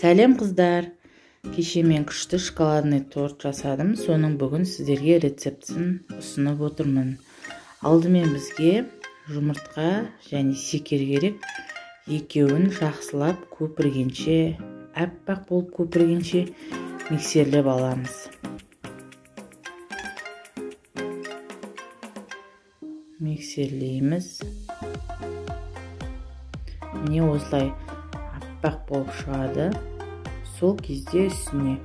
Сәлем қыздар. Кеше мен күшті шоколадный торт жасадым. Соның бүгін сіздерге рецептін ұсынып отырмын. Алдымен бізге жұмыртқа және шекер керек. Екеуін жақсылап көпіргенше, әппақ болып көпіргенше миксерлеп аламыз. Миксерлейміз. Міне осылай аппақ болып шығады. Сол кезде үстіне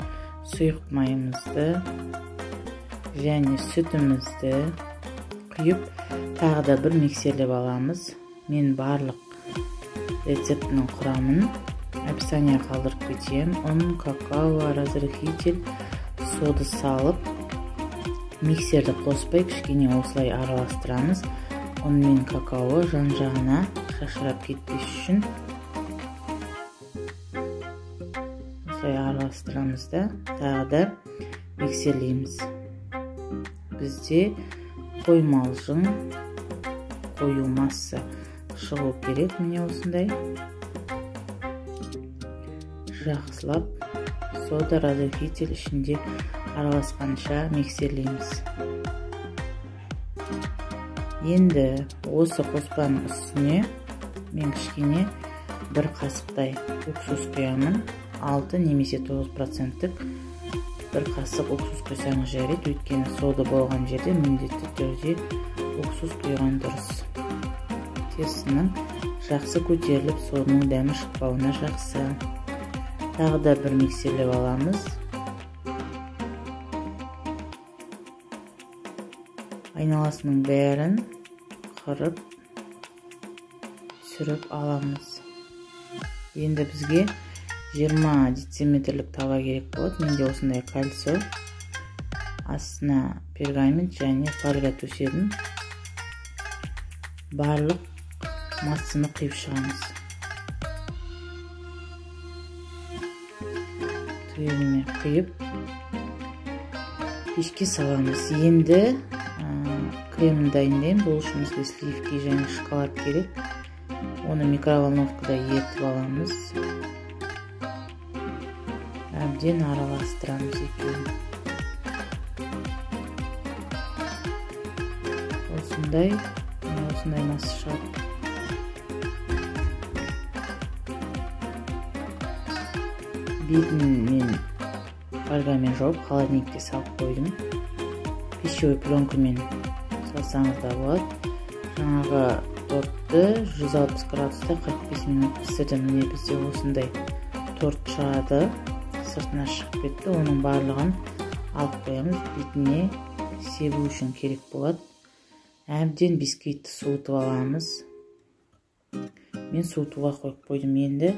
сұйық майымызды және сүтімізді құйып, тағы да бір миксерлеп аламыз. Мен барлық рецептінің құрамын описание қалдырып кетем. Ұн, какао, разрыхитель, сода салып, миксерді қоспай кішкене осылай араластырамыз. Ұн мен какао жан-жағына шашырап кетпес үшін осылай араластырамыз да, тағы да миксерлейміз. Бізде қоймалжың, қою масса шығу керек. Міне осындай жақсылап сода, разрыхитель ішінде араласқанша миксерлейміз. Енді осы қоспаның үстіне мен кішкене бір қасықтай уксус құямын. 6 немесе 9%-тік бір қасық уксус құйсаңыз жарайды, өйткені сода болған жерде міндетті түрде уксус құйған дұрыс. Тестінің жақсы көтеріліп, соданың дәмі шықпауына жақсы. Тағы да бір миксерлеп аламыз. Айналасының бәрін қырып, сүріп аламыз. Енді бізге 20 дециметрлік тава керек болады. Менде осындай кольцо, астына пергамент және фольга төседім. Барлық массаны құйып шығамыз. Түгеліме құйып пешке саламыз. Енді кремін дайындаймын. Бұл үшін бізге сливки және шоколад керек. Оны микроволновкада етіп аламыз. Әбден араластырамыз екеуін. Осындай масса шығады. Бетін мен фольгамен жауып, холодильникке салып қойдым. Пищевой пленкамен салсаңыз да болады. Жаңағы тортты 160 градуста 45 минут пісірдім. Міне бізде осындай торт шығады. Сыртына шығып кетті. Оның барлығын алып қоямыз. Бетіне себу үшін керек болады. Әбден бисквитті суытып аламыз. Мен суытуға қойып қойдым. Енді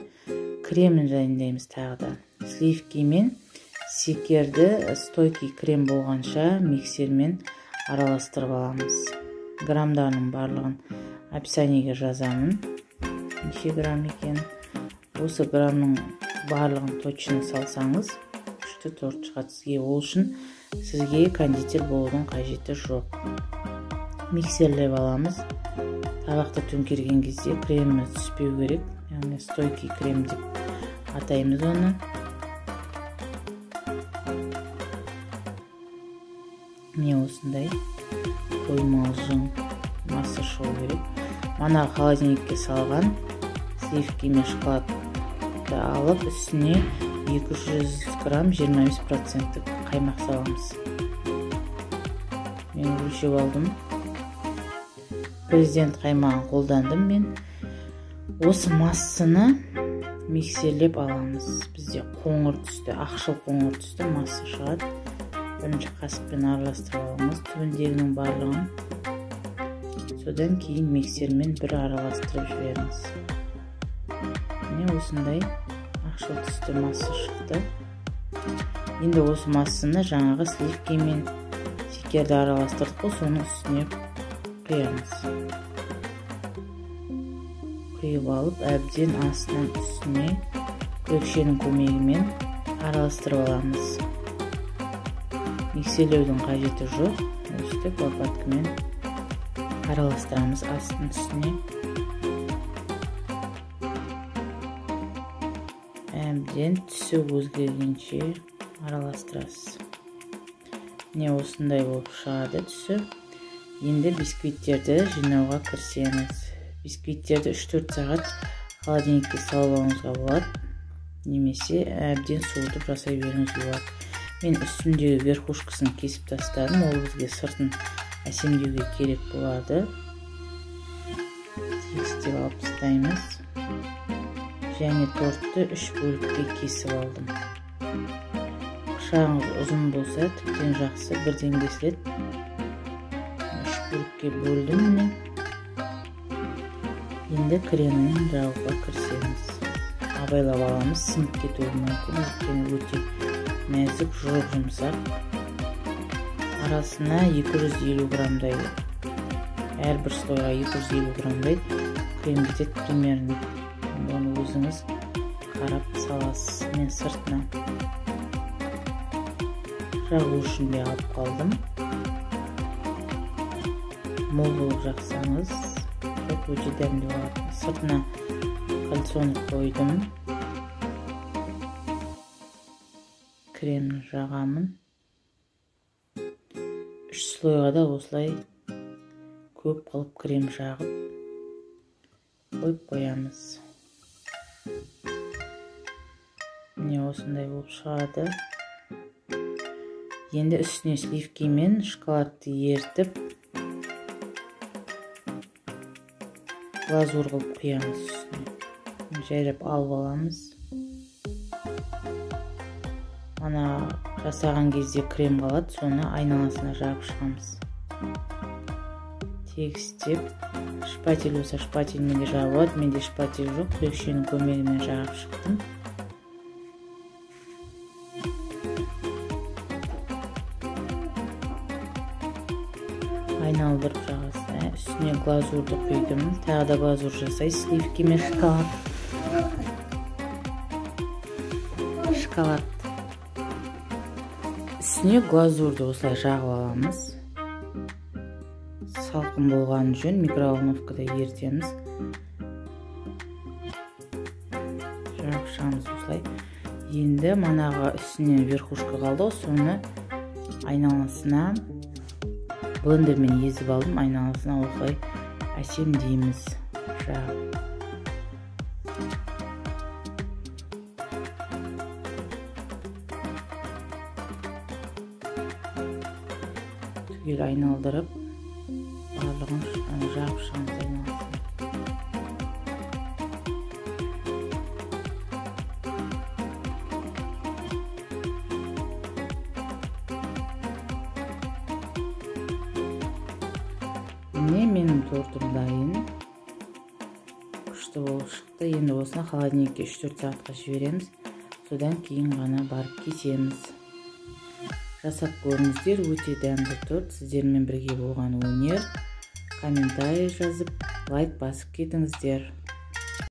кремін дайындаймыз тағы да. Сливки мен шекерді стойкий крем болғанша миксермен араластырып аламыз. Грамдарының барлығын описаниеге жазамын. Неше грамм екен. Осы грамның барлығын точно салсаңыз, күшті торт шығады сізге. Ол үшін сізге кондитер болудың қажеті жоқ. Миксерлеп аламыз. Табақты төңкерген кезде креміміз түспеу керек. Яғни стойкий крем деп атаймыз оны. Міне осындай қоймалжың масса шығу керек. Мана холодильникке салған сливки мен шоколадты алып, үстіне 200 грамм 25%-тік қаймақ саламыз. Мен өлшеп алдым. Президент қаймағын қолдандым мен. Осы массаны миксерлеп аламыз. Бізде қоңыр түсті, ақшыл қоңыр түсті масса шығады. Бірінші қасықпен араластырып аламыз түбіндегінің барлығын. Содан кейін миксермен бір араластырып жіберіңіз. Міне осындай ақшыл түсті масса шықты. Енді осы массаны жаңағы сливки мен шекерді араластырдық, соның үстіне құямыз. Құйып алып, әбден астынан үстіне көкшенің көмегімен араластырып аламыз. Миксерлеудің қажеті жоқ. Өстіп лопаткамен араластырамыз астын үстіне. әбден түсі өзгергенше араластырасыз. Міне осындай болып шығады түсі. Енді бисквиттерді жинауға кірісеміз. Бисквиттерді 3-4 сағат холодильникке салып алуыңызға болады, немесе әбден суытып жасай беруіңізге болады. Мен үстіндегі верхушкасын кесіп тастадым, ол бізге сыртын әсемдеуге керек болады. Тегістеп алып тастаймыз. Және тортты 3 бөлікке кесіп алдым. Пышағыңыз ұзын болса, тіптен жақсы, бірден кесіледі. 3 бөлікке бөлдім міне. Енді кремін жағуға кірісеміз. Абайлап аламыз, сынып кетуі мүмкін, өйткені өте нәзік, жұмсақ. Арасына 250 граммдай, әрбір слойға 250 граммдай крем кетеді примерно. Оны өзіңіз қарап саласыз. Мен сыртына жағу үшін де алып қалдым. Мол болып жақсаңыз, өте дәмді болады. Сыртына кальцоны қойдым. Кремін жағамын. 3 слойға да осылай көп қылып крем жағып қойып қоямыз. Міне осындай болып шығады. Енді үстіне сливки мен шоколадты ертіп глазур қылып құямыз үстіне. Жайлап алып аламыз. Ана жасаған кезде крем қалады, соны айналасына жағып шығамыз. Тегістеп, шпатель болса шпательмен де жағып алады. Менде шпатель жоқ, күрекшенің көмегімен жағып шықтым. Айналдырып жағасыз. Үстіне глазурды құйдым. Тағы да глазур жасай, сливки мен шоколад. Үстіне глазурды осылай жағып аламыз. Салқын болған жөн, микроволновкада ертеміз. Жағып шығамыз осылай. Енді манағы үстіне верхушка қалды, соны айналасына блендермен езіп алдым. Айналасына осылай әсемдейміз. Жағып. Түгел айналдырып, барлығын жағып шығамыз айналасына. Міне менің тортым дайын. Күшті болып шықты. Енді осыны холодильникке 3-4 сағатқа жібереміз. Содан кейін ғана барып кесеміз. Жасап көріңіздер, өте дәмді торт. Сіздермен бірге болған өнер. Комментарий жазып, лайк басып кетіңіздер.